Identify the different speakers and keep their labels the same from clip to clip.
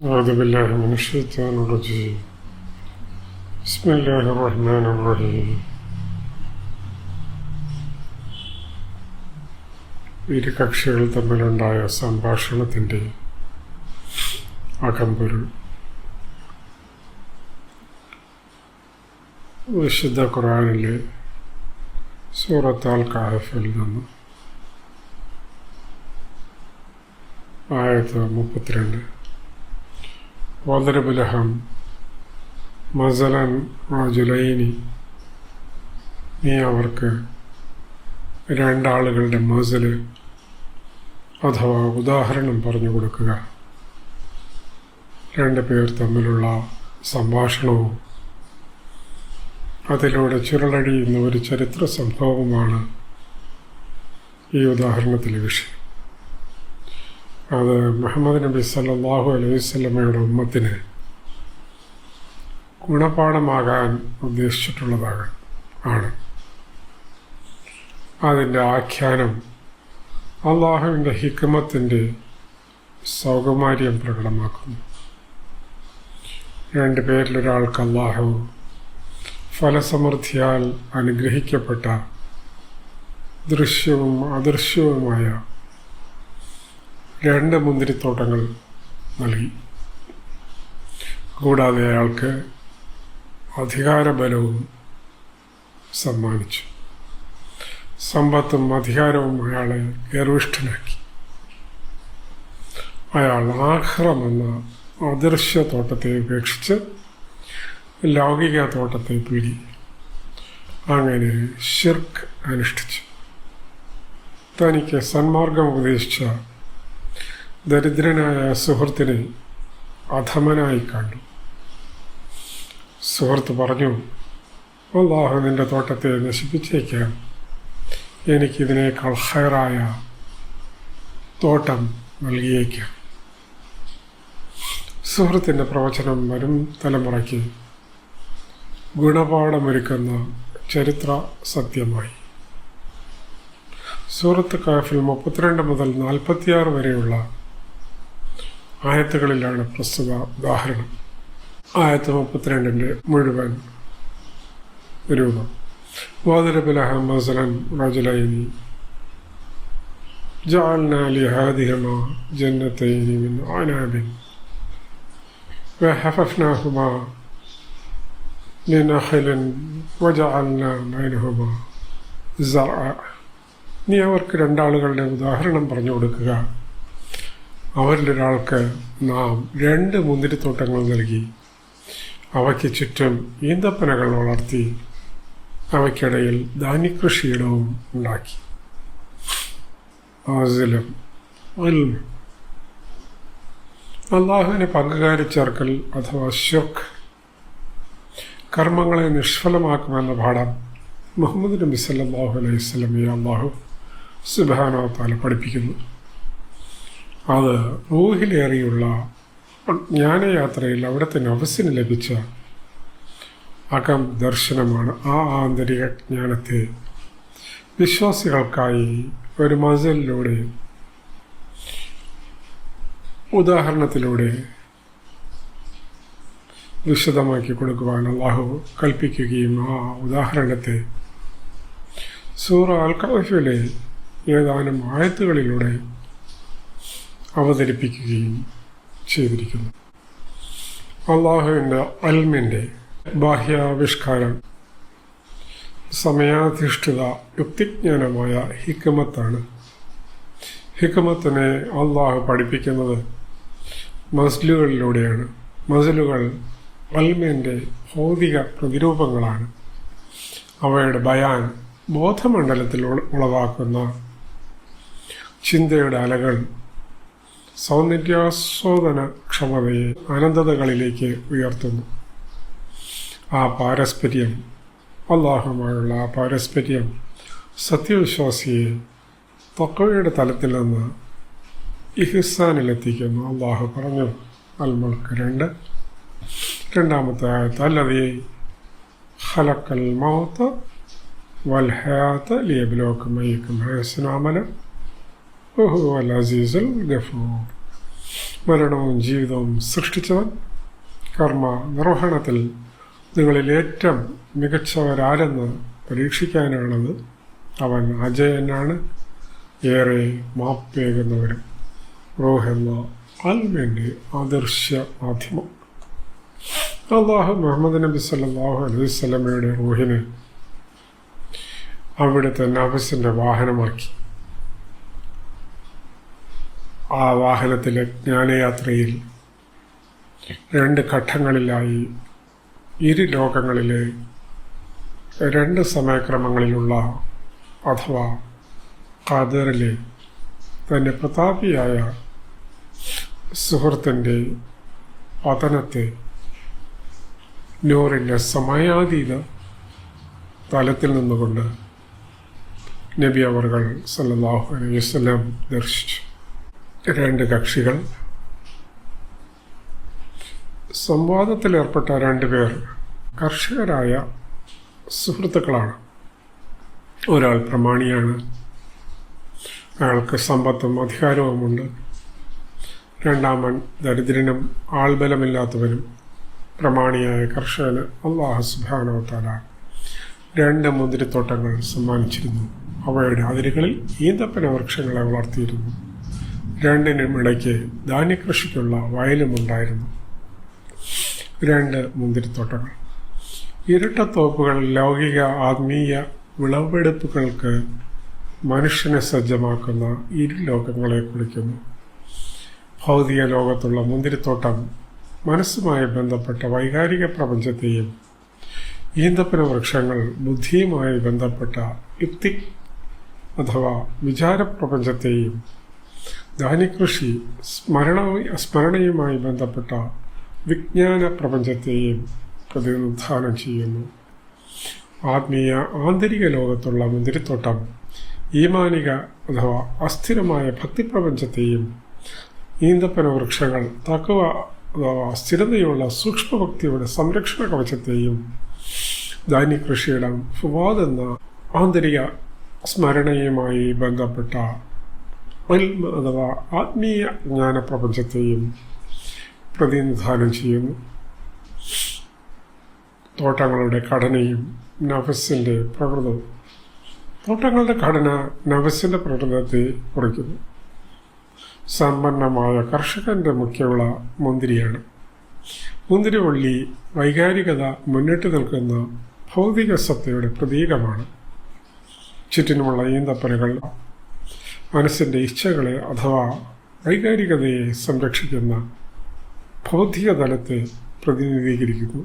Speaker 1: أعوذ بالله من الشيطان الرجيم بسم الله الرحمن الرحيم ഇരു കക്ഷികൾ തമ്മിലുണ്ടായ സംഭാഷണത്തിൻ്റെ അകമ്പൊരുൾ വിശുദ്ധ ഖുർആനിലെ സൂറത്ത് അൽ കഹഫിൽ നിന്ന് ആയത്ത് 32. വദ്രിബ് ലഹും മസലൻ റജുലൈനി, നീ അവർക്ക് രണ്ടാളുകളുടെ മസല് അഥവാ ഉദാഹരണം പറഞ്ഞു കൊടുക്കുക. രണ്ട് പേർ തമ്മിലുള്ള സംഭാഷണവും അതിലൂടെ ചുരുളടിയുന്ന ഒരു ചരിത്ര സംഭവവുമാണ് ഈ ഉദാഹരണത്തിലെ വിഷയം. അത് മുഹമ്മദ് നബി സല്ലല്ലാഹു അലൈഹി വസല്ലമയുടെ ഉമ്മത്തിന് ഗുണപാഠമാകാൻ ഉദ്ദേശിച്ചിട്ടുള്ളതാണ്. അതിൻ്റെ ആഖ്യാനം അള്ളാഹുവിൻ്റെ ഹിക്മത്തിൻ്റെ സൗകുമാര്യം പ്രകടമാക്കുന്നു. രണ്ടു പേരിലൊരാൾക്ക് അള്ളാഹു ഫലസമൃദ്ധിയാൽ അനുഗ്രഹിക്കപ്പെട്ട ദൃശ്യവും അദൃശ്യവുമായ രണ്ട് മുന്തിരിത്തോട്ടങ്ങൾ നൽകി. കൂടാതെ അയാൾക്ക് അധികാരബലവും സമ്മാനിച്ചു. സമ്പത്തും അധികാരവും അയാളെ ഗർവിഷ്ഠനാക്കി. അയാൾ ആഖിറം എന്ന അദൃശ്യ തോട്ടത്തെ ഉപേക്ഷിച്ച് ലൗകിക തോട്ടത്തെ പിടി അങ്ങനെ ശിർക്ക് അനുഷ്ഠിച്ചു. തനിക്ക് സന്മാർഗം ഉപദേശിച്ച ദരിദ്രനായ സുഹൃത്തിനെ അധമനായി കണ്ടു. സുഹൃത്ത് പറഞ്ഞു, അല്ലാഹു നിന്റെ തോട്ടത്തെ നശിപ്പിച്ചേക്കാം, എനിക്കിതിനേക്കാൾ ഹൈറായ തോട്ടം നൽകിയേക്കാം. സുഹൃത്തിൻ്റെ പ്രവചനം വരും തലമുറയ്ക്ക് ഗുണപാഠമൊരുക്കുന്ന ചരിത്ര സത്യമായി. സൂറത്ത് കഹഫിൽ 32 മുതൽ 46 വരെയുള്ള ആയത്തുകളിലാണ് പ്രസ്തുത ഉദാഹരണം. ആയത്ത് 32 മുഴുവൻ രൂപം. വദ്രിബ് ലഹും മസലൻ റജുലൈനി ജഅൽനാ ലിഹാദിഹിമാ ജന്നതൈനി മിൻ അനാബിൻ വഹഫഫ്നാഹുമാ ബിനഖ്ലിൻ വജഅൽനാ ബൈനഹുമാ സറഅ. നീ അവർക്ക് രണ്ടാളുകളുടെ ഉദാഹരണം പറഞ്ഞു കൊടുക്കുക. അവരിലൊരാൾക്ക് നാം 2 മുന്തിരിത്തോട്ടങ്ങൾ നൽകി, അവയ്ക്ക് ചുറ്റും ഈന്തപ്പനകൾ വളർത്തി, അവയ്ക്കിടയിൽ ധാന്യകൃഷിയിടവും ഉണ്ടാക്കി. അള്ളാഹുവിനെ പങ്കുകാരി ചേർക്കൽ അഥവാ ശിർക്ക് കർമ്മങ്ങളെ നിഷ്ഫലമാക്കുമെന്ന പാഠം മുഹമ്മദ് നബി സല്ലല്ലാഹു അലൈഹി വസല്ലമയെ അള്ളാഹു സുബ്ഹാനഹു വ തആല പഠിപ്പിക്കുന്നു. അത് റൂഹിലേറിയുള്ള ജ്ഞാനയാത്രയിൽ അവിടുത്തെ നഫ്സിന് ലഭിച്ച അകം ദർശനമാണ്. ആ ആന്തരിക ജ്ഞാനത്തെ വിശ്വാസികൾക്കായി ഒരു മസലിലൂടെ, ഉദാഹരണത്തിലൂടെ വിശദമാക്കി കൊടുക്കുവാൻ അള്ളാഹു കൽപ്പിക്കുകയും ആ ഉദാഹരണത്തെ സൂറ അൽ കഹഫിലെ ഏതാനും ആയത്തുകളിലൂടെ അവതരിപ്പിക്കുകയും ചെയ്തിരിക്കുന്നു. അള്ളാഹുവിൻ്റെ അൽമിൻ്റെ ബാഹ്യാവിഷ്കാരം സമയാധിഷ്ഠിത യുക്തിജ്ഞാനമായ ഹിക്മത്താണ്. ഹിക്മത്തിനെ അള്ളാഹു പഠിപ്പിക്കുന്നത് മസ്ലുകളിലൂടെയാണ്. മസ്ലുകൾ അൽമിൻ്റെ ഭൗതിക പ്രതിരൂപങ്ങളാണ്. അവയുടെ ബയാൻ ബോധമണ്ഡലത്തിൽ ഉളവാക്കുന്ന ചിന്തയുടെ അലകൾ സൗന്ദര്യാസ്വാദന ക്ഷമതയെ അനന്തതകളിലേക്ക് ഉയർത്തുന്നു. ആ പാരസ്പര്യം, അല്ലാഹുമായുള്ള ആ പാരസ്പര്യം സത്യവിശ്വാസിയെ തഖ്വയുടെ തലത്തിൽ നിന്ന് ഇഹ്സാനിലെത്തിക്കുന്നു. അള്ളാഹു പറഞ്ഞു, അൽ മുൽക്ക് 2 രണ്ടാമത്തെ ആയത്ത്, അല്ലദീ ഖലഖൽ മൗത വൽ ഹയാത ലിയബ്ലുവക്കും അയ്യുക്കും അഹ്സനു അമല വഹുവൽ അസീസുൽ ഗഫൂർ. മരണവും ജീവിതവും സൃഷ്ടിച്ചവൻ, കർമ്മ നിർവഹണത്തിൽ നിങ്ങളിൽ ഏറ്റവും മികച്ചവരാരെന്ന് പരീക്ഷിക്കാനാണത്. അവൻ അജയനാണ്, ഏറെ മാപ്പേകുന്നവരും. റൂഹ് എന്ന അൽമിൻ്റെ അദൃശ്യ മാധ്യമം. അള്ളാഹു മുഹമ്മദ് നബി സല്ലല്ലാഹു അലൈഹി വസല്ലമയുടെ റൂഹിനെ അവിടുത്തെ നഫ്സിൻ്റെ വാഹനമാക്കി. ആ വാഹനത്തിലെ ജ്ഞാനയാത്രയിൽ 2 ഘട്ടങ്ങളിലായി ലോകങ്ങളിലെ 2 സമയക്രമങ്ങളിലുള്ള അഥവാ ഖദറിലെ തൻ്റെ പ്രതാപിയായ സുഹൃത്തിൻ്റെ പതനത്തെ നൂറിൻ്റെ സമയാതീത തലത്തിൽ നിന്നുകൊണ്ട് നബി അവർകൾ സല്ലല്ലാഹു അലൈഹി വസല്ലം ദർശിച്ചു. 2 കക്ഷികൾ, സംവാദത്തിലേർപ്പെട്ട 2 പേർ കർഷകരായ സുഹൃത്തുക്കളാണ്. ഒരാൾ പ്രമാണിയാണ്, അയാൾക്ക് സമ്പത്തും അധികാരവുമുണ്ട്. രണ്ടാമൻ ദരിദ്രനും ആൾബലമില്ലാത്തവനും. പ്രമാണിയായ കർഷകന് അല്ലാഹു സുബ്ഹാനഹു വ തആല 2 മുന്തിരിത്തോട്ടങ്ങൾ സമ്മാനിച്ചിരുന്നു. അവയുടെ അതിരുകളിൽ ഈന്തപ്പന വൃക്ഷങ്ങളെ വളർത്തിയിരുന്നു. 2നും ഇടയ്ക്ക് ധാന്യകൃഷിക്കുള്ള വയലുമുണ്ടായിരുന്നു. 2 മുന്തിരിത്തോട്ടങ്ങൾ. ഇരട്ടത്തോപ്പുകൾ ലൗകിക ആത്മീയ വിളവെടുപ്പുകൾക്ക് മനുഷ്യനെ സജ്ജമാക്കുന്ന 2 ലോകങ്ങളെ കുറിക്കുന്നു. ഭൗതിക ലോകത്തുള്ള മുന്തിരിത്തോട്ടം മനസ്സുമായി ബന്ധപ്പെട്ട വൈകാരിക പ്രപഞ്ചത്തെയും, ഈന്തപ്പന വൃക്ഷങ്ങൾ ബുദ്ധിയുമായി ബന്ധപ്പെട്ട യുക്തി അഥവാ വിചാരപ്രപഞ്ചത്തെയും, ധാന്യകൃഷി സ്മരണയുമായി ബന്ധപ്പെട്ട വിജ്ഞാന പ്രപഞ്ചത്തെയും പ്രതിനിധാനം ചെയ്യുന്നു. ആത്മീയ ആന്തരിക ലോകത്തുള്ള മുന്തിരിത്തോട്ടം ഈമാനിക അഥവാ അസ്ഥിരമായ ഭക്തിപ്രപഞ്ചത്തെയും, ഈന്തപ്പന വൃക്ഷങ്ങൾ തഖ്വ അഥവാ സ്ഥിരതയുള്ള സൂക്ഷ്മഭക്തിയുടെ സംരക്ഷണ കവചത്തെയും, ധാന്യകൃഷിയിടം ഫുവാദ് എന്ന ആന്തരിക സ്മരണയുമായി ബന്ധപ്പെട്ട അഥവാ ആത്മീയ ജ്ഞാനപ്രപഞ്ചത്തെയും പ്രതിനിധാനം ചെയ്യുന്നു. തോട്ടങ്ങളുടെ ഘടനയും നഫ്സിൻ്റെ പ്രകൃതവും. തോട്ടങ്ങളുടെ ഘടന നഫ്സിൻ്റെ പ്രകൃതത്തെ കുറിക്കുന്നു. സമ്പന്നമായ കർഷകന്റെ മുഖ്യവിള മുന്തിരിയാണ്. മുന്തിരിവള്ളി വൈകാരികത മുന്നിട്ട് നിൽക്കുന്ന ഭൗതിക സത്തയുടെ പ്രതീകമാണ്. ചുറ്റിനുമുള്ള ഈന്തപ്പനകൾ മനസ്സിൻ്റെ ഇച്ഛകളെ അഥവാ വൈകാരികതയെ സംരക്ഷിക്കുന്ന ഭൗതിക തലത്തെ പ്രതിനിധീകരിക്കുന്നു.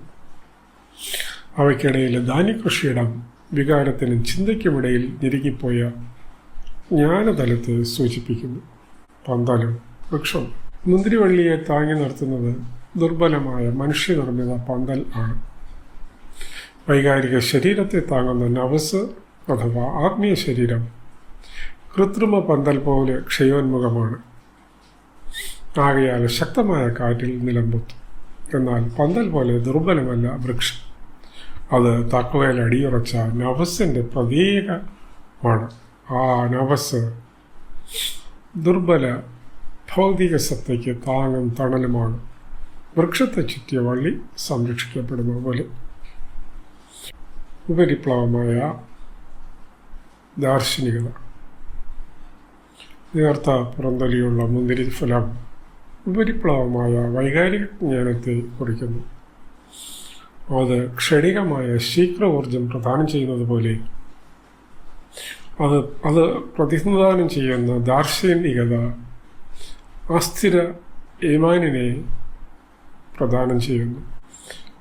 Speaker 1: അവയ്ക്കിടയിലെ ധാന്യകൃഷിയിടം വികാരത്തിനും ചിന്തയ്ക്കുമിടയിൽ ഞെരുങ്ങിപ്പോയ ജ്ഞാനതലത്തെ സൂചിപ്പിക്കുന്നു. പന്തലും വൃക്ഷവും. മുന്തിരിവള്ളിയെ താങ്ങി നിർത്തുന്നത് ദുർബലമായ മനുഷ്യനിർമ്മിത പന്തൽ ആണ്. വൈകാരിക ശരീരത്തെ താങ്ങുന്ന നഫ്സ് അഥവാ ആത്മീയ ശരീരം കൃത്രിമ പന്തൽ പോലെ ക്ഷയോന്മുഖമാണ്. ആകയാൽ ശക്തമായ കാറ്റിൽ നിലംപൊത്തും. എന്നാൽ പന്തൽ പോലെ ദുർബലമല്ല വൃക്ഷം. അത് തഖ്വയിൽ അടിയുറച്ച നഫ്സിൻ്റെ പ്രതീകമാണ്. ആ നഫ്സ് ദുർബല ഭൗതിക സത്തയ്ക്ക് താങ്ങും തണലുമാണ്. വൃക്ഷത്തെ ചുറ്റിയ വള്ളി സംരക്ഷിക്കപ്പെടുന്ന പോലെ. ഉപരിപ്ലവമായ ദാർശനികത. നേർത്ത പുറന്തലിയുള്ള മുന്തിരി ഫലം ഉപരിപ്ലവമായ വൈകാരിക ജ്ഞാനത്തെ കുറിക്കുന്നു. അത് ക്ഷണികമായ ശീഘ്രഊർജം പ്രദാനം ചെയ്യുന്നത് പോലെ അത് പ്രതിനിധാനം ചെയ്യുന്ന ദാർശനികത അസ്ഥിര ഈമാനിനെ പ്രദാനം ചെയ്യുന്നു.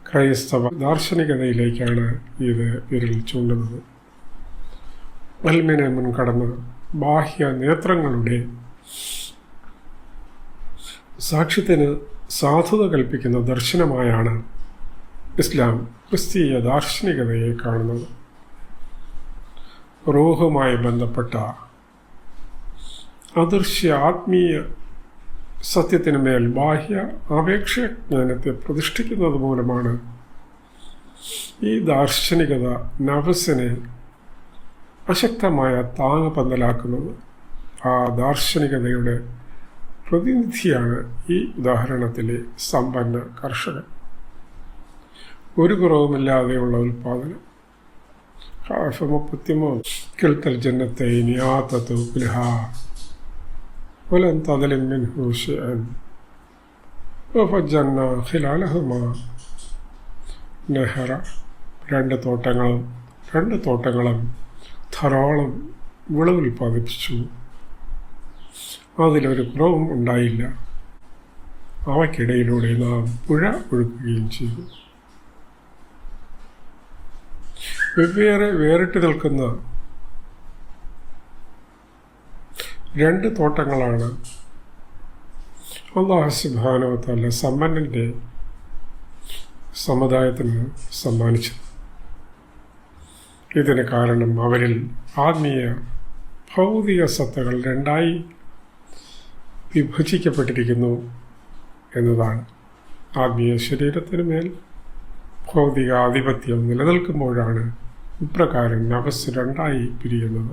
Speaker 1: ക്രൈസ്തവ ദാർശനികതയിലേക്കാണ് ഇത് വിരൽ ചൂണ്ടുന്നത്. അൽമിനെ മുൻകടന്ന് ബാഹ്യ നേത്രങ്ങളുടെ സാക്ഷ്യത്തിന് സാധുത കൽപ്പിക്കുന്ന ദർശനമായാണ് ഇസ്ലാം ക്രിസ്തീയ ദാർശനികതയെ കാണുന്നത്. റൂഹുമായി ബന്ധപ്പെട്ട അദൃശ്യ ആത്മീയ സത്യത്തിന് മേൽ ബാഹ്യ ആപേക്ഷ ജ്ഞാനത്തെ പ്രതിഷ്ഠിക്കുന്നത് മൂലമാണ് ഈ ദാർശനികത നഫ്സിനെ അശക്തമായ താങ്ങ് പന്തലാക്കുന്നത്. ആ ദാർശനികതയുടെ പ്രതിനിധിയാണ് ഈ ഉദാഹരണത്തിലെ സമ്പന്ന കർഷകൻ. ഒരു കുറവുമില്ലാതെയുള്ള ഉൽപ്പാദനം. 33 كلتا الجنتين آتت أكلها ولم تظلم منه شيئا وفجرنا خلالهما نهرا. രണ്ട് തോട്ടങ്ങളും ധാരാളം വിളവ് ഉൽപ്പാദിപ്പിച്ചു. അതിലൊരു കുറവും ഉണ്ടായില്ല. അവയ്ക്കിടയിലൂടെ നാം പുഴ ഒഴുകുകയും ചെയ്തു. വേറിട്ട് നിൽക്കുന്ന രണ്ട് തോട്ടങ്ങളാണ് അല്ലാഹു സുബ്ഹാനഹു വ തആല സമ്പന്നന്റെ സമുദായത്തിന് സമ്മാനിച്ചത്. ഇതിന് കാരണം അവരിൽ ആത്മീയ ഭൗതിക സത്തകൾ രണ്ടായി വിഭജിക്കപ്പെട്ടിരിക്കുന്നു എന്നതാണ്. ആത്മീയ ശരീരത്തിന് മേൽ ഭൗതിക ആധിപത്യം നിലനിൽക്കുമ്പോഴാണ് ഇപ്രകാരം നഫ്സ് രണ്ടായി പിരിയുന്നത്.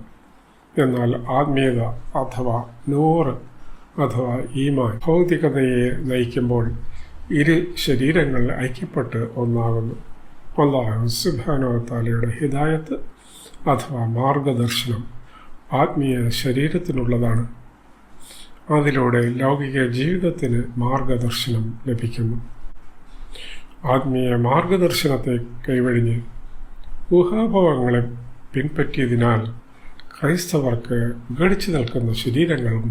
Speaker 1: എന്നാൽ ആത്മീയത അഥവാ നൂറ് അഥവാ ഈമാൻ ഭൗതികതയെ നയിക്കുമ്പോൾ ഇരു ശരീരങ്ങൾ ഐക്യപ്പെട്ട് ഒന്നാകുന്നു. അല്ലാഹു സുബ്ഹാനഹു വ തആലയുടെ ഹിദായത്ത് അഥവാ മാർഗദർശനം ആത്മീയ ശരീരത്തിനുള്ളതാണ്. അതിലൂടെ ലൗകിക ജീവിതത്തിന് മാർഗദർശനം ലഭിക്കുന്നു. ആത്മീയ മാർഗദർശനത്തെ കൈവഴിഞ്ഞ് ഊഹാഭവങ്ങളെ പിൻപറ്റിയതിനാൽ ക്രൈസ്തവർക്ക് വിഘടിച്ചു നിൽക്കുന്ന ശരീരങ്ങളും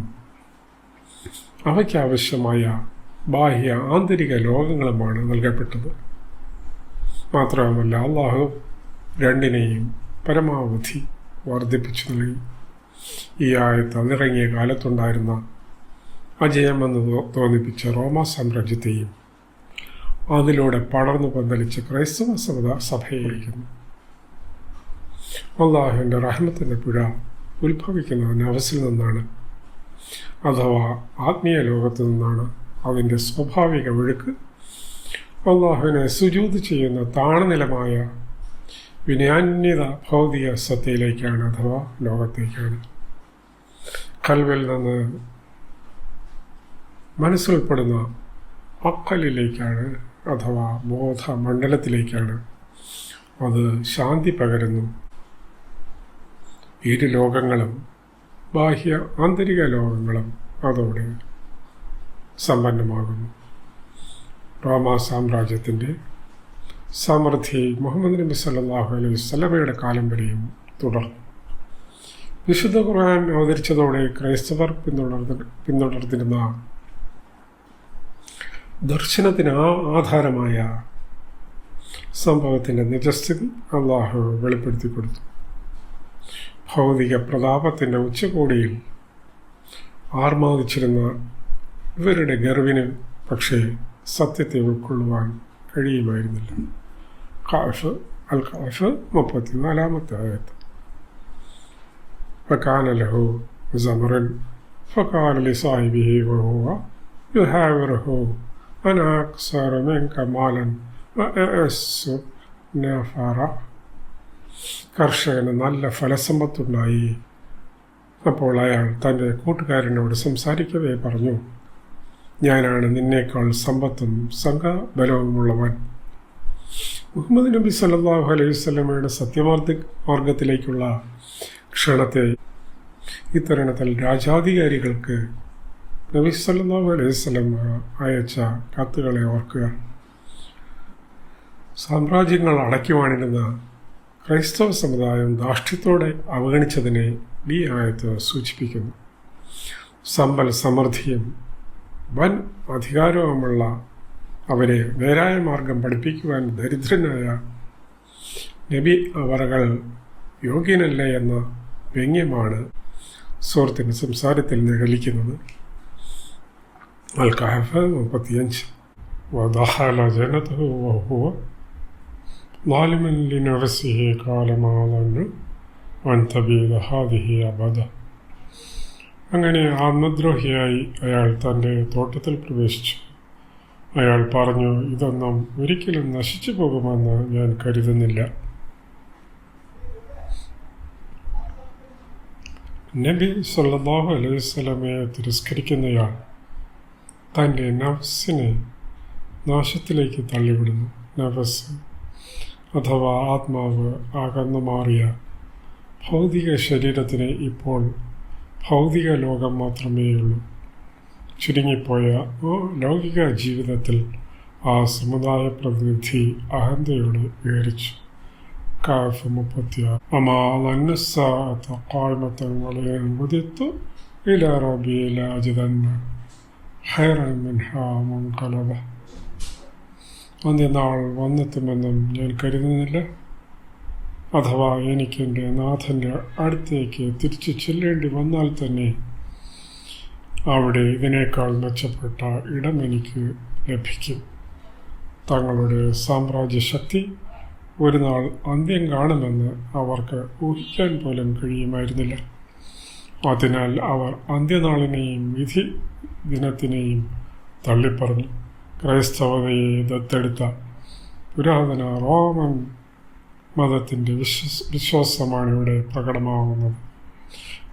Speaker 1: അവയ്ക്കാവശ്യമായ ബാഹ്യ ആന്തരിക ലോകങ്ങളുമാണ് നൽകപ്പെട്ടത്. മാത്രവുമല്ല അല്ലാഹു രണ്ടിനെയും പരമാവധി വർദ്ധിപ്പിച്ചു നൽകി. ഈ ആയത്ത് അതിറങ്ങിയ കാലത്തുണ്ടായിരുന്ന അജയമെന്ന് തോന്നിപ്പിച്ച റോമാ സാമ്രാജ്യത്തെയും അതിലൂടെ പടർന്നു പന്തലിച്ച് ക്രൈസ്തവ സഭയെ വിളിക്കുന്നു. അല്ലാഹുവിൻ്റെ റഹ്മത്തിൻ്റെ പുഴ ഉത്ഭവിക്കുന്നത് നഫ്സിൽ നിന്നാണ്, അഥവാ ആത്മീയ ലോകത്തു നിന്നാണ്. അതിൻ്റെ സ്വാഭാവിക ഒഴുക്ക് അല്ലാഹുവിനെ സുജൂദ് ചെയ്യുന്ന താണനിലമായ വിനയാന്വിത ഭൗതിക സത്തയിലേക്കാണ്, അഥവാ ലോകത്തേക്കാണ്. ഖൽബിൽ നിന്ന് മനസ്സിൽപ്പെടുന്ന അക്കലിലേക്കാണ്, അഥവാ ബോധമണ്ഡലത്തിലേക്കാണ്. അത് ശാന്തി പകരുന്നു. ഇരു ലോകങ്ങളും ബാഹ്യ ആന്തരിക ലോകങ്ങളും അതോടെ സമ്പന്നമാകുന്നു. റോമാ സാമ്രാജ്യത്തിൻ്റെ സമൃദ്ധി മുഹമ്മദ് നബി സല്ലല്ലാഹു അലൈഹി വസല്ലമയുടെ കാലം വരെയും തുടർന്നു. വിശുദ്ധ ഖുർആൻ അവതരിച്ചതോടെ ക്രൈസ്തവർ പിന്തുടർന്നിരുന്ന ദർശനത്തിന് ആധാരമായ സംഭവത്തിൻ്റെ നിജസ്ഥിതി അല്ലാഹു വെളിപ്പെടുത്തി കൊടുത്തു. ഭൗതിക പ്രതാപത്തിൻ്റെ ഉച്ചകോടിയിൽ ആർമാദിച്ചിരുന്ന ഇവരുടെ ഗർവിന് പക്ഷേ സത്യത്തെ ഉൾക്കൊള്ളുവാൻ കഴിയുമായിരുന്നില്ല. അൽ-കഹ്ഫ് 34-ാമത്തെ ആയത്ത്. فكان له زمر فقال لصاحبه وهو يحاوره أنا أكثر منك مالا وأعز نفرا. കർഷകന് നല്ല ഫലസമ്പത്തുണ്ടായി. അപ്പോൾ അയാൾ തൻ്റെ കൂട്ടുകാരനോട് സംസാരിക്കവേ പറഞ്ഞു, ഞാനാണ് നിന്നേക്കാൾ സമ്പത്തും സംഘബലവുമുള്ളവൻ. മുഹമ്മദ് നബി സല്ലല്ലാഹു അലൈഹി വസല്ലമയുടെ സത്യമാർഗത്തിലേക്കുള്ള ക്ഷണത്തെ ഇത്തരണത്തിൽ രാജാധികാരികൾക്ക് നബി സല്ലല്ലാഹു അലൈഹി വസല്ലമ അയച്ച കത്തുകളെ ഓർക്കുക. സാമ്രാജ്യങ്ങൾ അടക്കിവാണിരുന്ന ക്രൈസ്തവ സമുദായം ധാർഷ്ട്യത്തോടെ അവഗണിച്ചതിനെ ഈ ആയത്ത് സൂചിപ്പിക്കുന്നു. സമ്പൽ സമൃദ്ധിയും വൻ അധികാരവുമുള്ള അവരെ നേരായ മാർഗം പഠിപ്പിക്കുവാൻ ദരിദ്രനായ നബി അവറുകൾ യോഗ്യനല്ല എന്ന വ്യംഗ്യമാണ് സൂറത്തിൻ്റെ സംസാരത്തിൽ നിഴലിക്കുന്നത്. അൽ-കഹ്ഫ് 35. وَدَخَلَ جَنَّتَهُ وَهُوَ ظَالِمٌ لِنَفْسِهِ قَالَ مَا ظَنُّ أَنْ تَبِيدَ هَٰذِهِ أَبَدًا. അങ്ങനെ ആത്മദ്രോഹിയായി അയാൾ തൻ്റെ തോട്ടത്തിൽ പ്രവേശിച്ചു. അയാൾ പറഞ്ഞു, ഇതൊന്നും ഒരിക്കലും നശിച്ചു പോകുമെന്ന് ഞാൻ കരുതുന്നില്ല. നബി സല്ലല്ലാഹു അലൈഹി വസല്ലമയെ തിരസ്കരിക്കുന്നയാൾ തൻ്റെ നഫ്സിനെ നാശത്തിലേക്ക് തള്ളിവിടുന്നു. നഫ്സ് അഥവാ ആത്മാവ് അകന്നു മാറിയ ഭൗതിക ശരീരത്തിന് ഇപ്പോൾ ഭൗതിക ലോകം മാത്രമേയുള്ളൂ. ചുരുങ്ങിപ്പോയ ലൗകിക ജീവിതത്തിൽ ആ സമുദായ പ്രതിനിധി അഹന്തയോട് വിവരിച്ചു. കാഫ് 36. അമാ ലന്നസ്സാഅത ഖായിമതൻ വലഇൻ വദിത്തു ഇലാ റബ്ബി ലഅജിദന്ന ഖൈറൻ മിൻഹാ മുൻഖലബ. അന്ത്യനാൾ വന്നെത്തുമെന്നും ഞാൻ കരുതുന്നില്ല. അഥവാ എനിക്ക് എൻ്റെ നാഥൻ്റെ അടുത്തേക്ക് തിരിച്ചു ചെല്ലേണ്ടി വന്നാൽ തന്നെ അവിടെ ഇതിനേക്കാൾ മെച്ചപ്പെട്ട ഇടം എനിക്ക് ലഭിക്കും. തങ്ങളുടെ സാമ്രാജ്യശക്തി ഒരു നാൾ അന്ത്യം കാണുമെന്ന് അവർക്ക് ഊഹിക്കാൻ പോലും കഴിയുമായിരുന്നില്ല. അതിനാൽ അവർ അന്ത്യനാളിനെയും വിധി ദിനത്തിനെയും തള്ളിപ്പറഞ്ഞു. ക്രൈസ്തവതയെ ദത്തെടുത്ത പുരാതന റോമൻ മതത്തിൻ്റെ വിശ്വാസമാണ് ഇവിടെ പ്രകടമാകുന്നത്.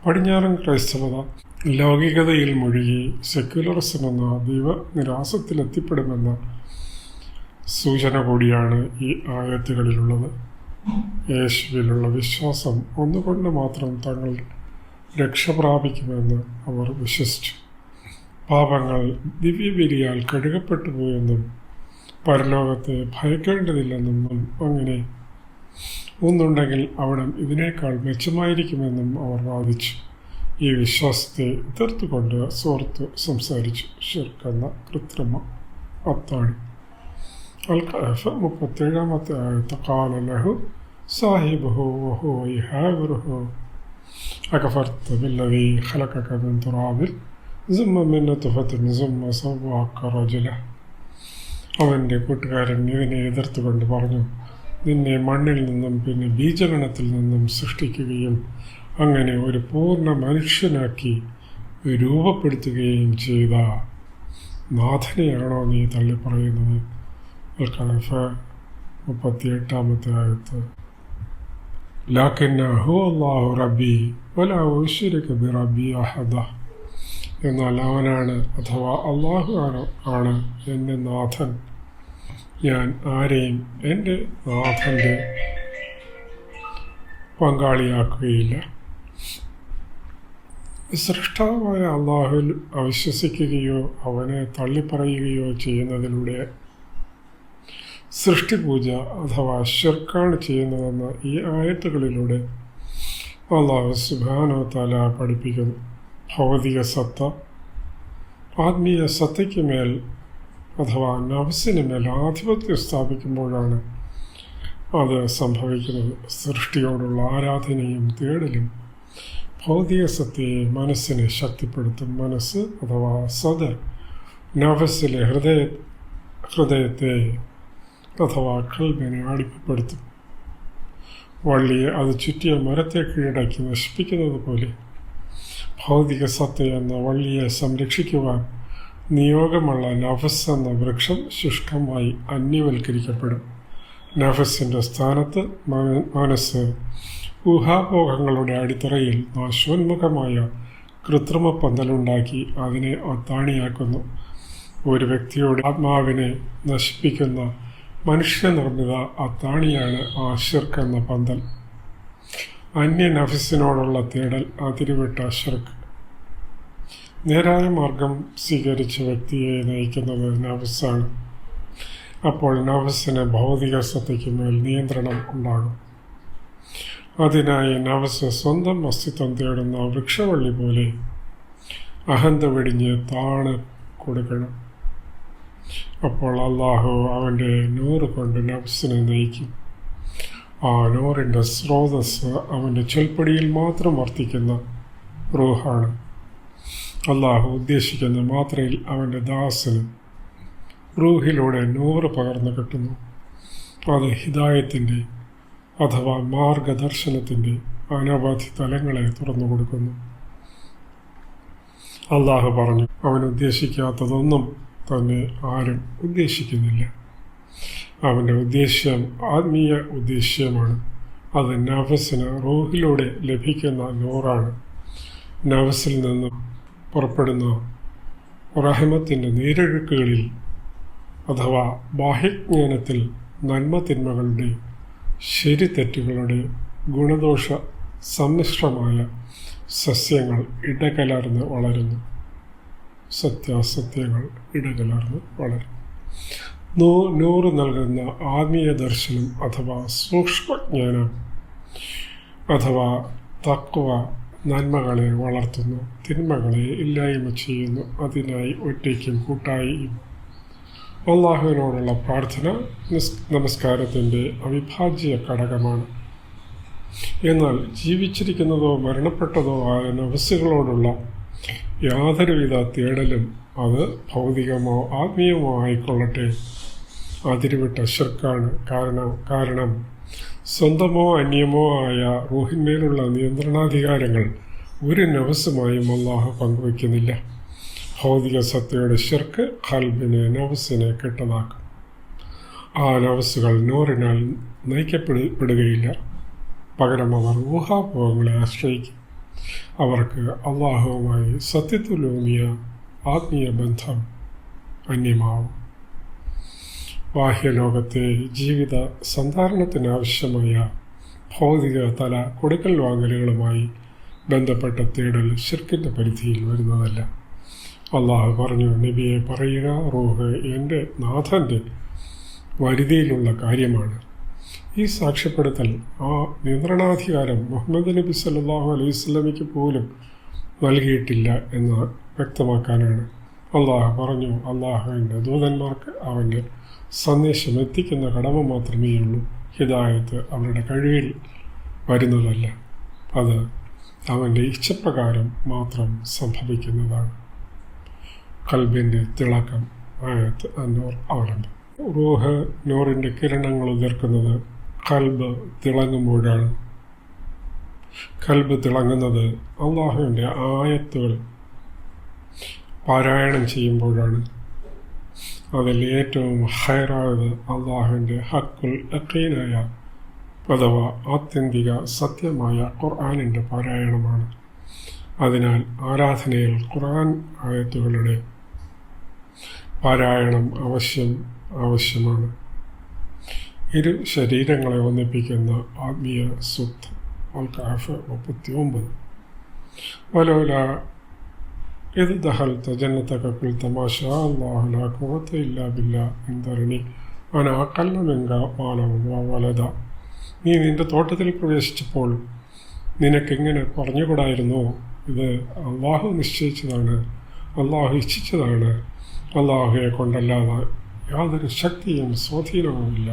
Speaker 1: പടിഞ്ഞാറൻ ക്രൈസ്തവത ലൗകികതയിൽ മുഴുകി സെക്യുലറിസം എന്ന ദൈവനിരാസത്തിലെത്തിപ്പെടുമെന്ന സൂചന കൂടിയാണ് ഈ ആയത്തുകളിലുള്ളത്. യേശുവിലുള്ള വിശ്വാസം ഒന്നുകൊണ്ട് മാത്രം തങ്ങൾ രക്ഷ പ്രാപിക്കുമെന്ന് അവർ വിശ്വസിച്ചു. പാപങ്ങൾ ദിവ്യബലിയാൽ കഴുകപ്പെട്ടു പോയെന്നും പരലോകത്തെ ഭയക്കേണ്ടതില്ലെന്നും അങ്ങനെ ഒന്നുണ്ടെങ്കിൽ അവിടം ഇതിനേക്കാൾ മെച്ചമായിരിക്കുമെന്നും അവർ വാദിച്ചു. ഈ വിശ്വാസത്തെ എതിർത്തുകൊണ്ട് സൂറത്ത് സംസാരിച്ചു. ഷിർക്ക് കൃത്രിമ അത്താണി. അൽ-കഹഫ് 37-ാമത്തെ ആയത്ത്. ഖാല ലഹു സാഹിബുഹു വഹുവ യുഹാവിറുഹു അകഫർത ബില്ലദീ ഖലഖക മിൻ തുറാബിൻ സുമ്മ മിൻ നത്ഫത്തിൻ സുമ്മ സവ്വാക റജുല. അവൻ്റെ കൂട്ടുകാരൻ ഇതിനെ എതിർത്തുകൊണ്ട് പറഞ്ഞു, നിന്നെ മണ്ണിൽ നിന്നും പിന്നെ ബീജഗണത്തിൽ നിന്നും സൃഷ്ടിക്കുകയും അങ്ങനെ ഒരു പൂർണ്ണ മനുഷ്യനാക്കി രൂപപ്പെടുത്തുകയും ചെയ്ത നാഥനെയാണോ നീ തള്ളിപ്പറയുന്നത്? അൽ-കഹഫ് 38-ാമത്തെ ആയത്ത്. ലാകിന്ന ഹുവ അല്ലാഹു റബ്ബി വലാ ഉശ്രിക ബിറബ്ബി അഹദ. എന്നാൽ അവനാണ് അഥവാ അള്ളാഹു ആണ് എൻ്റെ നാഥൻ. ഞാൻ ആരെയും എൻ്റെ നാഥൻ്റെ പങ്കാളിയാക്കുകയില്ല. സൃഷ്ടാവായ അള്ളാഹുവിൽ അവിശ്വസിക്കുകയോ അവനെ തള്ളിപ്പറയുകയോ ചെയ്യുന്നതിലൂടെ സൃഷ്ടിപൂജ അഥവാ ശിർക്കാണ് ചെയ്യുന്നതെന്ന് ഈ ആയത്തുകളിലൂടെ അള്ളാഹു സുബ്ഹാനഹു വ തആല പഠിപ്പിക്കുന്നു. ഭൗതിക സത്ത ആത്മീയ സത്തയ്ക്ക് മേൽ അഥവാ നഫ്സിന് മേൽ ആധിപത്യം സ്ഥാപിക്കുമ്പോഴാണ് അത് സംഭവിക്കുന്നത്. സൃഷ്ടിയോടുള്ള ആരാധനയും തേടലും ഭൗതിക സത്തയെ മനസ്സിനെ ശക്തിപ്പെടുത്തും. മനസ്സ് അഥവാ സദർ നഫ്സിലെ ഹൃദയത്തെ അഥവാ ഖൽബിനെ അടിമപ്പെടുത്തും. വള്ളിയെ അത് ചുറ്റിയ മരത്തെ കീഴടക്കി നശിപ്പിക്കുന്നത് പോലെ ഭൗതിക സത്ത എന്ന വള്ളിയെ സംരക്ഷിക്കുവാൻ നിയോഗമുള്ള നഫ്സ് എന്ന വൃക്ഷം ശുഷ്കമായി അന്യവൽക്കരിക്കപ്പെടും. നഫ്സിൻ്റെ സ്ഥാനത്ത് മനസ്സ് ഊഹാപോഹങ്ങളുടെ അടിത്തറയിൽ നാശോന്മുഖമായ കൃത്രിമ പന്തലുണ്ടാക്കി അതിനെ അത്താണിയാക്കുന്നു. ഒരു വ്യക്തിയുടെ ആത്മാവിനെ നശിപ്പിക്കുന്ന മനുഷ്യനിർമ്മിത അത്താണിയാണ് ആ ശിർക്ക് എന്ന പന്തൽ. അന്യ നഫ്സിനോടുള്ള തേടൽ അതിരുവിട്ട ശിർക്ക്. നേരായ മാർഗം സ്വീകരിച്ച വ്യക്തിയെ നയിക്കുന്നത് നഫ്സാണ്. അപ്പോൾ നഫ്സിന് ഭൗതിക സത്തയ്ക്ക് മേൽ നിയന്ത്രണം ഉണ്ടാകും. അതിനായി നഫ്സ് സ്വന്തം അസ്തിത്വം തേടുന്ന വൃക്ഷവള്ളി പോലെ അഹന്ത വെടിഞ്ഞ് താണ് കൊടുക്കണം. അപ്പോൾ അള്ളാഹു അവൻ്റെ നൂറ് കൊണ്ട് നഫ്സിനെ നയിക്കും. ആ നൂറിൻ്റെ സ്രോതസ് അവൻ്റെ ചൊൽപ്പടിയിൽ മാത്രം വർത്തിക്കുന്ന റൂഹാണ്. അള്ളാഹു ഉദ്ദേശിക്കുന്ന മാത്രയിൽ അവൻ്റെ ദാസന് റൂഹിലൂടെ നൂറ് പകർന്നു കിട്ടുന്നു. അത് ഹിദായത്തിൻ്റെ അഥവാ മാർഗദർശനത്തിൻ്റെ അനവധി തലങ്ങളെ തുറന്നു കൊടുക്കുന്നു. അള്ളാഹു പറഞ്ഞു, അവൻ ഉദ്ദേശിക്കാത്തതൊന്നും തന്നെ ആരും ഉദ്ദേശിക്കുന്നില്ല. അവൻ്റെ ഉദ്ദേശ്യം ആത്മീയ ഉദ്ദേശ്യമാണ്. അത് നഫ്സിന് റൂഹിലൂടെ ലഭിക്കുന്ന നൂറാണ്. നഫ്സിൽ നിന്നും പുറപ്പെടുന്ന റഹ്മത്തിൻ്റെ നീരൊഴുക്കുകളിൽ അഥവാ ബാഹ്യജ്ഞാനത്തിൽ നന്മ തിന്മകളുടെ ശരി തെറ്റുകളുടെ ഗുണദോഷ സമ്മിശ്രമായ സസ്യങ്ങൾ ഇടകലർന്ന് വളരുന്നു. സത്യാസത്യങ്ങൾ ഇടകലർന്ന് വളരുന്നു. നൂറ് നൽകുന്ന ആത്മീയ ദർശനം അഥവാ സൂക്ഷ്മജ്ഞാനം അഥവാ തഖ്വ നന്മകളെ വളർത്തുന്നു, തിന്മകളെ ഇല്ലായ്മ ചെയ്യുന്നു. അതിനായി ഒറ്റയ്ക്കും കൂട്ടായും അല്ലാഹുവിനോടുള്ള പ്രാർത്ഥന നമസ്കാരത്തിൻ്റെ അവിഭാജ്യ ഘടകമാണ്. എന്നാൽ ജീവിച്ചിരിക്കുന്നതോ മരണപ്പെട്ടതോ ആയ നഫ്സുകളോടുള്ള യാതൊരുവിധ തേടലും, അത് ഭൗതികമോ ആത്മീയമോ ആയിക്കൊള്ളട്ടെ, അതിരുവിട്ട ശിർക്കാണ്. കാരണം സ്വന്തമോ അന്യമോ ആയ റൂഹിന്മേലുള്ള നിയന്ത്രണാധികാരങ്ങൾ ഒരു നഫ്സുമായും അല്ലാഹു പങ്കുവയ്ക്കുന്നില്ല. ഭൗതിക സത്തയുടെ ശിർക്ക് ഖൽബിനെ നഫ്സിനെ കെട്ടതാക്കും. ആ നഫ്സുകൾ നൂറിനാൽ നയിക്കപ്പെടുകയില്ല. പകരം അവർ ഊഹാപോഹങ്ങളെ ആശ്രയിക്കും. അവർക്ക് അല്ലാഹുവുമായി സത്യത്തിലൂന്നിയ ആത്മീയ ബന്ധം അന്യമാവും. ബാഹ്യലോകത്തെ ജീവിത സന്ധാരണത്തിനാവശ്യമായ ഭൗതിക തല കൊടുക്കൽ വാങ്ങലുകളുമായി ബന്ധപ്പെട്ട തേടൽ ശിർക്കിൻ്റെ പരിധിയിൽ വരുന്നതല്ല. അല്ലാഹു പറഞ്ഞു, നബിയെ പറയുക, റൂഹ് എൻ്റെ നാഥൻ്റെ വരുതിയിലുള്ള കാര്യമാണ്. ഈ സാക്ഷ്യപ്പെടുത്തൽ ആ നിയന്ത്രണാധികാരം മുഹമ്മദ് നബി സല്ലല്ലാഹു അലൈഹി വസല്ലമയ്ക്ക് പോലും നൽകിയിട്ടില്ല എന്ന് വ്യക്തമാക്കാനാണ്. അല്ലാഹു പറഞ്ഞു, അല്ലാഹുവിൻ്റെ ദൂതന്മാർക്ക് അവൻ്റെ സന്ദേശം എത്തിക്കുന്ന കടമ മാത്രമേ ഉള്ളൂ. ഹിദായത്ത് അവരുടെ കഴിവിൽ വരുന്നതല്ല, അത് അവൻ്റെ ഇച്ഛപ്രകാരം മാത്രം സംഭവിക്കുന്നതാണ്. ഖൽബിൻ്റെ തിളക്കം. ആയത്ത് അന്നൂർ അവലംബം. റൂഹ് നൂറിൻ്റെ കിരണങ്ങൾ ഉതിർക്കുന്നത് ഖൽബ് തിളങ്ങുമ്പോഴാണ്. ഖൽബ് തിളങ്ങുന്നത് അല്ലാഹുവിൻ്റെ ആയത്തുകൾ പാരായണം ചെയ്യുമ്പോഴാണ്. അതിൽ ഏറ്റവും ഹൈറായത് അല്ലാഹുവിൻ്റെ ഹക്കുൽ യഖീനായ അഥവാ ആത്യന്തിക സത്യമായ ഖുർആനിൻ്റെ പാരായണമാണ്. അതിനാൽ ആരാധനയിൽ ഖുർആൻ ആയത്തുകളുടെ പാരായണം ആവശ്യമാണ്. ഇരു ശരീരങ്ങളെ ഒന്നിപ്പിക്കുന്ന ആത്മീയ സൂക്തം അൽ-കഹഫ് 39. വലൗല ഇദ് ദഖൽത ജന്നതക ഖുൽത മാ ശാ അല്ലാഹു ലാ ഖുവത ഇല്ലാ ബില്ലാഹ് ഇൻദറനി അന അഖല്ല മിൻക മാലൻ വ വലദ. നീ നിന്റെ തോട്ടത്തിൽ പ്രവേശിച്ചപ്പോൾ നിനക്കിങ്ങനെ പറഞ്ഞുകൂടായിരുന്നോ, ഇത് അള്ളാഹു നിശ്ചയിച്ചതാണ്, അള്ളാഹു ഇച്ഛിച്ചതാണ്, അള്ളാഹുയെ കൊണ്ടല്ലാതെ യാതൊരു ശക്തിയും സ്വാധീനവുമില്ല.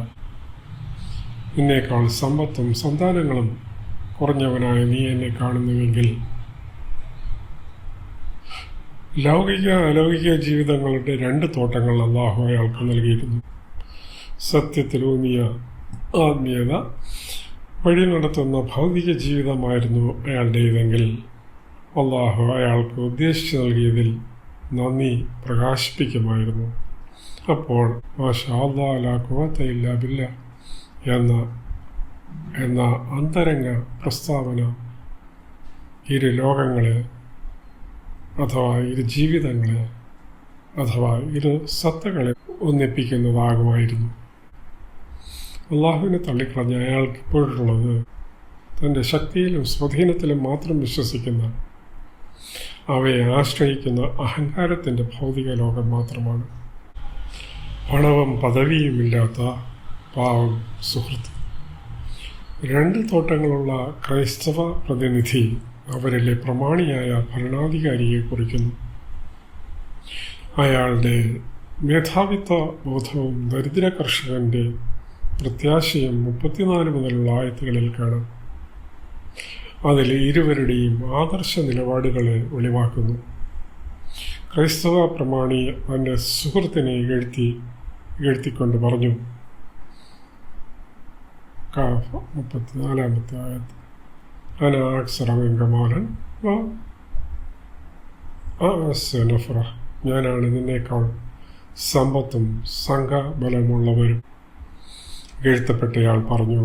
Speaker 1: നിന്നേക്കാൾ സമ്പത്തും സന്താനങ്ങളും കുറഞ്ഞവനായ നീ എന്നെ കാണുന്നുവെങ്കിൽ ലൗകിക അലൗകിക ജീവിതങ്ങളുടെ 2 തോട്ടങ്ങൾ അള്ളാഹു അയാൾക്ക് നൽകിയിരുന്നു. സത്യത്തിലൂന്നിയ ആത്മീയത വഴി നടത്തുന്ന ഭൗതിക ജീവിതമായിരുന്നു അയാളുടേതെങ്കിൽ അള്ളാഹു അയാൾക്ക് ഉദ്ദേശിച്ചു നൽകിയതിൽ നന്ദി പ്രകാശിപ്പിക്കുമായിരുന്നു. അപ്പോൾ മാഷാ അല്ലാഹു ലാ ഖുവത ഇല്ലാ ബില്ലാഹ് എന്ന അന്തരംഗ പ്രസ്താവന ഇരു ലോകങ്ങളെ അഥവാ ഇരു ജീവിതങ്ങളെ അഥവാ ഇരു സത്തകളെ ഒന്നിപ്പിക്കുന്നതാകുമായിരുന്നു. അള്ളാഹുവിനെ തള്ളിക്കളഞ്ഞ അയാൾക്ക് ഇപ്പോഴുള്ളത് തൻ്റെ ശക്തിയിലും സ്വാധീനത്തിലും മാത്രം വിശ്വസിക്കുന്ന, അവയെ ആശ്രയിക്കുന്ന അഹങ്കാരത്തിൻ്റെ ഭൗതിക ലോകം മാത്രമാണ്. പണവും പദവിയുമില്ലാത്ത പാവം സുഹൃത്ത്. 2 തോട്ടങ്ങളുള്ള ക്രൈസ്തവ പ്രതിനിധി അവരിലെ പ്രമാണിയായ ഭരണാധികാരിയെ കുറിക്കുന്നു. അയാളുടെ മേധാവിത്വ ബോധവും ദരിദ്ര കർഷകൻ്റെ പ്രത്യാശയും 34 മുതലുള്ള ആയത്തുകളിൽ കാണാം. അതിൽ ഇരുവരുടെയും ആദർശ നിലപാടുകളെ വെളിവാക്കുന്നു. ക്രൈസ്തവ പ്രമാണി തൻ്റെ സുഹൃത്തിനെ ഇകഴ്ത്തിക്കൊണ്ട് പറഞ്ഞു, 34 ആയത്ത്, അന അക്സറ മിൻക മാലൻ വ അഅസ്സ നഫറ, ഞാനാണ് നിന്നേക്കാൾ സമ്പത്തും സംഘബലമുള്ളവരും. ഇകഴ്ത്തപ്പെട്ടയാൾ പറഞ്ഞു,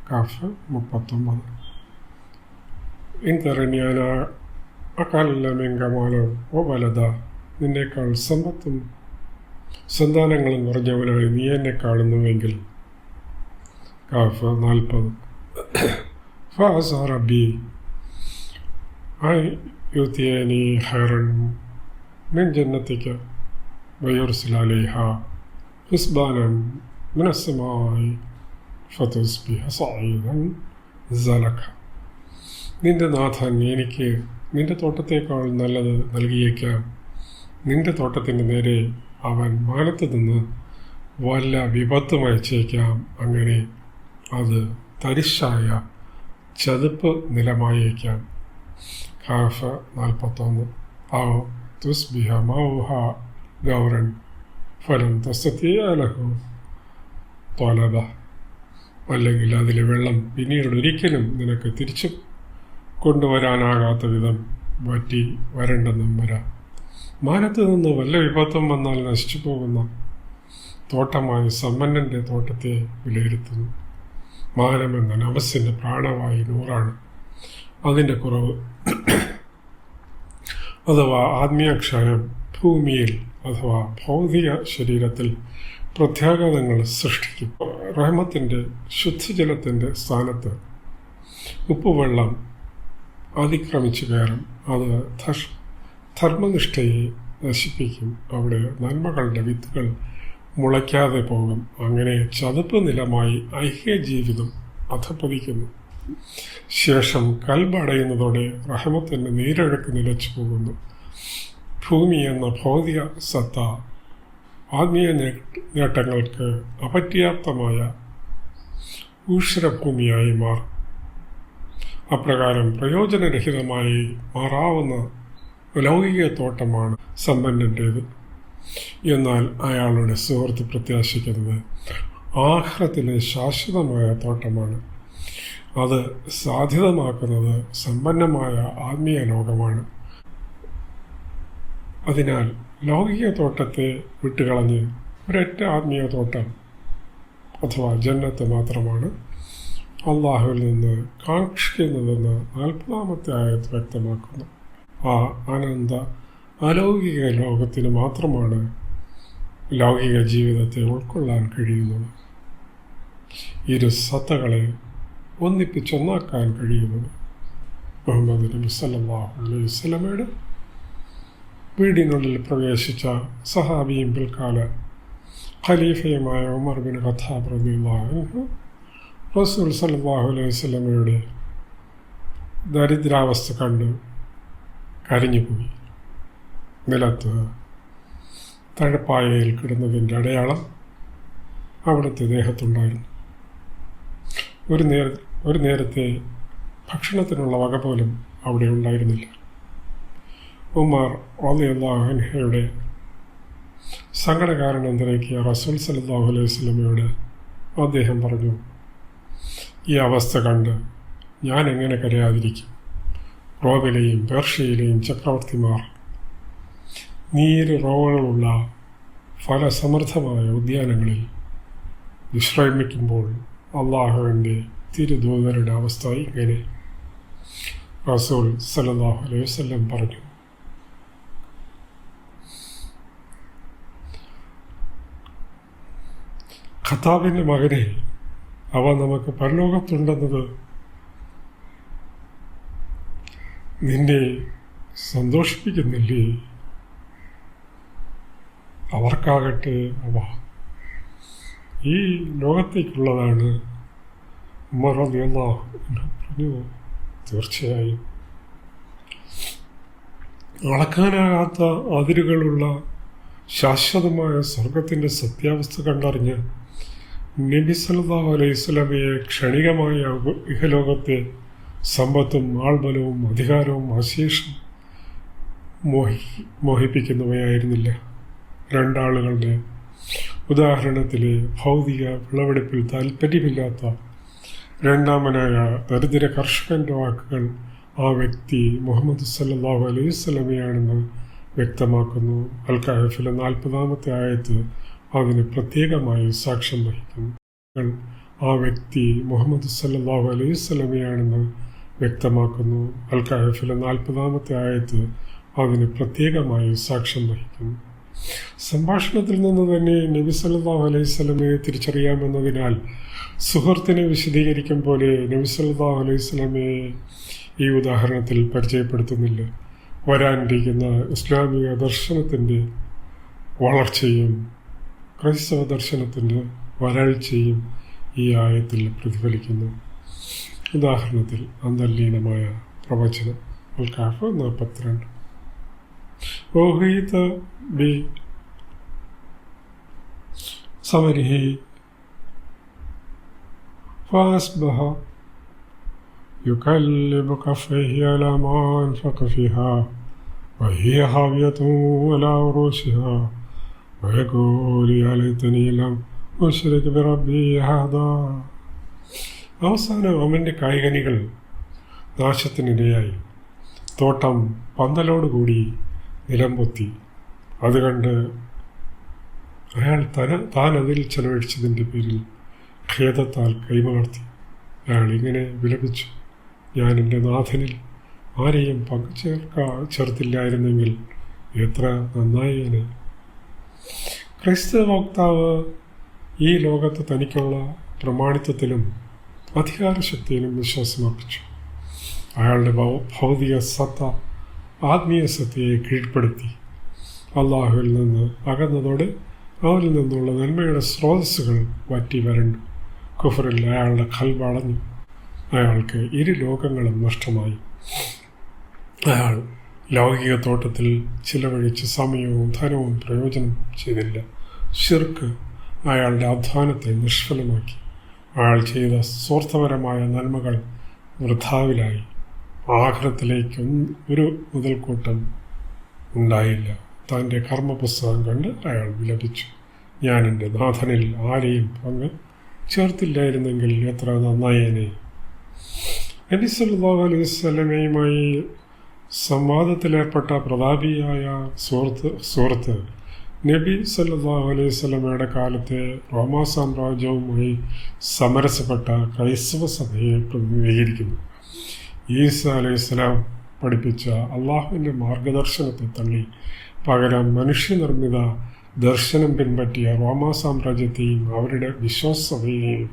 Speaker 1: കഫ് 39, ഇൻതറനി അന അക്കാലല്ല മെങ്കമാലോ ഓ വലത, നിന്നേക്കാൾ സമ്പത്തും സന്താനങ്ങളും കുറഞ്ഞവനായി നീ എന്നെ കാണുന്നുവെങ്കിൽ. കാഫ് 40. ഫഅസാ റബ്ബി അൻ യുതിയനി ഖൈറൻ മിൻ ജന്നതിക വയുർസില അലൈഹാ ഹിസ്ബാനൻ മിനസ് സമാഇ ഫതുസ്ബിഹ സഈദൻ സലക. നിന്റെ നാഥൻ എനിക്ക് നിന്റെ തോട്ടത്തേക്കാൾ നല്ലത് നൽകിയേക്കാം. നിന്റെ തോട്ടത്തിൻ്റെ നേരെ അവൻ മാനത്ത് നിന്ന് വല്ല വിപത്തും അയച്ചേക്കാം. അങ്ങനെ അത് തരിശായ ചതുപ്പ് നിലമായേക്കാം. കാഫ് 41. ഔ തുസ്ബിഹ മൗഹ ഗൗറൻ ഫലം തസ്തതിഅ ലഹു ത്വലബ. അല്ലെങ്കിൽ അതിലെ വെള്ളം പിന്നീട് ഒരിക്കലും നിനക്ക് തിരിച്ചു കൊണ്ടുവരാനാകാത്ത വിധം വറ്റി വരണ്ടെന്നും വരാം. മാനത്ത് നിന്ന് വല്ല വിപത്തും വന്നാൽ നശിച്ചു പോകുന്ന തോട്ടമായി സമ്പന്നൻ്റെ തോട്ടത്തെ വിലയിരുത്തുന്നു. മാനമെന്ന നമസ്സിൻ്റെ പ്രാണവായി 100 അതിൻ്റെ കുറവ് അഥവാ ആത്മീയക്ഷയം ഭൂമിയിൽ അഥവാ ഭൗതിക ശരീരത്തിൽ പ്രത്യാഘാതങ്ങൾ സൃഷ്ടിക്കും. റഹ്മത്തിൻ്റെ ശുദ്ധജലത്തിൻ്റെ സ്ഥാനത്ത് ഉപ്പുവെള്ളം അതിക്രമിച്ചു കയറും. അത് ധർമ്മനിഷ്ഠയെ നശിപ്പിക്കും. അവിടെ നന്മകളുടെ വിത്തുകൾ മുളയ്ക്കാതെ പോകും. അങ്ങനെ ചതുപ്പ് നിലമായി ഐക്യജീവിതം അധപ്പതിക്കുന്നു. ശേഷം കൽബടയുന്നതോടെ റഹ്മത്തിൻ്റെ നീരൊഴുക്ക് നിലച്ചു പോകുന്നു. ഭൂമി എന്ന ഭൗതിക സത്ത ആത്മീയ നേട്ടങ്ങൾക്ക് അപര്യാപ്തമായ ഊഷരഭൂമിയായി മാറും. അപ്രകാരം പ്രയോജനരഹിതമായി മാറാവുന്ന ലൗകിക തോട്ടമാണ് സമ്പന്നൻ്റേത്. എന്നാൽ അയാളുടെ സുഹൃത്ത് പ്രത്യാശിക്കുന്നത് ആഖിറത്തിലെ ശാശ്വതമായ തോട്ടമാണ്. അത് സാധ്യതമാക്കുന്നത് സമ്പന്നമായ ആത്മീയ ലോകമാണ്. അതിനാൽ ലൗകിക തോട്ടത്തെ വിട്ടുകളഞ്ഞ് ഒരൊറ്റ ആത്മീയ തോട്ടം അഥവാ ജന്നത്ത് മാത്രമാണ് അള്ളാഹുവിൽ നിന്ന് കാക്ഷിക്കുന്നതെന്ന് 40-ാമത്തെ ആയത്ത് വ്യക്തമാക്കുന്നു. ആ അനന്ത അലൗകിക ലോകത്തിന് മാത്രമാണ് ലൗകിക ജീവിതത്തെ ഉൾക്കൊള്ളാൻ കഴിയുന്നത്. ഇരു സത്തകളെ ഒന്നിപ്പിച്ചൊന്നാക്കാൻ കഴിയുന്നത് മുഹമ്മദ് നബി സല്ലല്ലാഹു അലൈഹി വസല്ലമയുടെ വീടിനുള്ളിൽ പ്രവേശിച്ച സഹാബിയും പിൽക്കാല ഖലീഫയുമായ ഉമർ ബിൻ ഖത്താബ് റളിയല്ലാഹു അൻഹു റസൂൽ സല്ലല്ലാഹു അലൈഹി വസല്ലമയുടെ ദരിദ്രാവസ്ഥ കണ്ട് കരഞ്ഞുപോയി. നിലത്ത് തഴപ്പായയിൽ കിടന്നതിൻ്റെ അടയാളം അവിടുത്തെ ദേഹത്തുണ്ടായിരുന്നു. ഒരു നേരത്തെ ഭക്ഷണത്തിനുള്ള വക പോലും അവിടെ ഉണ്ടായിരുന്നില്ല. ഉമർ റളിയല്ലാഹു അൻഹയുടെ സങ്കടകാരണം തിരക്കിയ റസൂൽ സല്ലല്ലാഹു അലൈഹി വസല്ലമയോട് അദ്ദേഹം പറഞ്ഞു, ഈ അവസ്ഥ കണ്ട് ഞാൻ എങ്ങനെ കരയാതിരിക്കും? റോമിലെയും പേർഷ്യയിലെയും ചക്രവർത്തിമാർ നീര് റോകളുള്ള ഫലസമൃദ്ധമായ ഉദ്യാനങ്ങളിൽ വിശ്രമിക്കുമ്പോൾ അള്ളാഹുവിൻ്റെ തിരുദൂതരുടെ അവസ്ഥ ഇങ്ങനെ. റസൂൽ സല്ലല്ലാഹു അലൈഹി വസല്ലം പറഞ്ഞു, ഖത്താബിൻ്റെ മകനെ, അവ നമുക്ക് പരലോകത്തുണ്ടെന്നത് നിന്നെ സന്തോഷിപ്പിക്കുന്നില്ലേ? അവർക്കാകട്ടെ അവ ഈ ലോകത്തേക്കുള്ളതാണ്. ഉമർ റളിയല്ലാഹു അൻഹു പറഞ്ഞു, തീർച്ചയായും അളക്കാനാകാത്ത അതിരുകളുള്ള ശാശ്വതമായ സ്വർഗത്തിൻ്റെ സത്യാവസ്ഥ കണ്ടറിഞ്ഞ് നബി സല്ലല്ലാഹു അലൈഹി വസല്ലമയെ ക്ഷണികമായ ഇഹലോകത്തെ സമ്പത്തും ആൾബലവും അധികാരവും അശേഷം മോഹിപ്പിക്കുന്നവയായിരുന്നില്ല. രണ്ടാളുകളുടെ ഉദാഹരണത്തിലെ ഭൗതിക വിളവെടുപ്പിൽ താല്പര്യമില്ലാത്ത രണ്ടാമനായ ദരിദ്ര കർഷകൻ്റെ വാക്കുകൾ ആ വ്യക്തി മുഹമ്മദ് സല്ലല്ലാഹു അലൈഹി വസല്ലമയാണെന്ന് വ്യക്തമാക്കുന്നു. അൽ കഹഫിലെ 40-ാമത്തെ ആയത്ത് അതിന് പ്രത്യേകമായി സാക്ഷ്യം വഹിക്കുന്നു. ആ വ്യക്തി മുഹമ്മദ് സല്ലല്ലാഹു അലൈഹി വസല്ലമയാണെന്ന് വ്യക്തമാക്കുന്നു. അൽ കഹഫിലെ 40-ാമത്തെ ആയത്ത് അതിന് പ്രത്യേകമായി സാക്ഷ്യം വഹിക്കുന്നു. സംഭാഷണത്തിൽ നിന്ന് തന്നെ നബി സല്ലല്ലാഹു അലൈഹി വസല്ലമയെ തിരിച്ചറിയാമെന്നതിനാൽ സുഹൃത്തിനെ വിശദീകരിക്കും പോലെ നബി സല്ലല്ലാഹു അലൈഹി വസല്ലമയെ ഈ ഉദാഹരണത്തിൽ പരിചയപ്പെടുത്തുന്നില്ല. വരാനിരിക്കുന്ന ഇസ്ലാമിക ദർശനത്തിൻ്റെ വളർച്ചയും ക്രൈസ്തവ ദർശനത്തിൻ്റെ വരൾച്ചയും ഈ ആയത്തിൽ പ്രതിഫലിക്കുന്നു. ഉദാഹരണത്തിൽ അന്തർലീനമായ പ്രവചനം അൽ കഹഫ് 42. وأحيط بثمره فأصبح يقلب كفيه على ما أنفق فيها وهي خاوية على عروشها ويقول يا ليتني لم أشرك بربي أحدا. അവസാനം അവൻ്റെ കായ്കനികൾ നാശത്തിനിരയായി. തോട്ടം പന്തലോടുകൂടി നിലംപൊത്തി. അത് കണ്ട് അയാൾ താൻ അതിൽ ചെലവഴിച്ചതിൻ്റെ പേരിൽ ഖേദത്താൽ കൈമലർത്തി. അയാൾ ഇങ്ങനെ വിലപിച്ചു, ഞാൻ എൻ്റെ നാഥനിൽ ആരെയും ചേർത്തില്ലായിരുന്നെങ്കിൽ എത്ര നന്നായേനെ. ക്രൈസ്തവ വക്താവ് ഈ ലോകത്ത് തനിക്കുള്ള പ്രമാണിത്വത്തിലും അധികാരശക്തിയിലും വിശ്വാസമർപ്പിച്ചു. അയാളുടെ ഭൗതിക സത്ത ആത്മീയ സത്തയെ കീഴ്പ്പെടുത്തി. അള്ളാഹുവിൽ നിന്ന് അകന്നതോടെ അവരിൽ നിന്നുള്ള നന്മയുടെ സ്രോതസ്സുകൾ വറ്റി വരണ്ടു. കുഫറിൽ അയാളുടെ ഖൽബ് അടഞ്ഞു. അയാൾക്ക് ഇരു ലോകങ്ങളും നഷ്ടമായി. അയാൾ ലൗകിക തോട്ടത്തിൽ ചിലവഴിച്ച സമയവും ധനവും പ്രയോജനം ചെയ്തില്ല. ശിർക്ക് അയാളുടെ അധ്വാനത്തെ നിഷ്ഫലമാക്കി. അയാൾ ചെയ്ത സ്വാർത്ഥപരമായ നന്മകൾ വൃഥാവിലായി. ആഖിറത്തിലേക്ക് ഒരു മുതൽക്കൂട്ടം ഉണ്ടായില്ല. തൻ്റെ കർമ്മപുസ്തകം കണ്ട് അയാൾ വിലപിച്ചു, ഞാൻ എൻ്റെ നാഥനിൽ ആരെയും ചേർത്തില്ലായിരുന്നെങ്കിൽ എത്ര നന്നായേനെ. നബി സല്ലല്ലാഹു അലൈഹി വസല്ലമയുമായി സംവാദത്തിലേർപ്പെട്ട പ്രതാപിയായ സുഹൃത്ത് നബി സല്ലല്ലാഹു അലൈഹി വസല്ലമയുടെ കാലത്തെ റോമാ സാമ്രാജ്യവുമായി സമരസപ്പെട്ട ക്രൈസ്തവ സഭയെ പ്രതിനിധീകരിക്കുന്നു. ഈസാ അലൈഹിസ്സലാം പഠിപ്പിച്ച അള്ളാഹുവിൻ്റെ മാർഗദർശനത്തെ തള്ളി പകരം മനുഷ്യനിർമ്മിത ദർശനം പിൻപറ്റിയ റോമാ സാമ്രാജ്യത്തെയും അവരുടെ വിശ്വാസതയെയും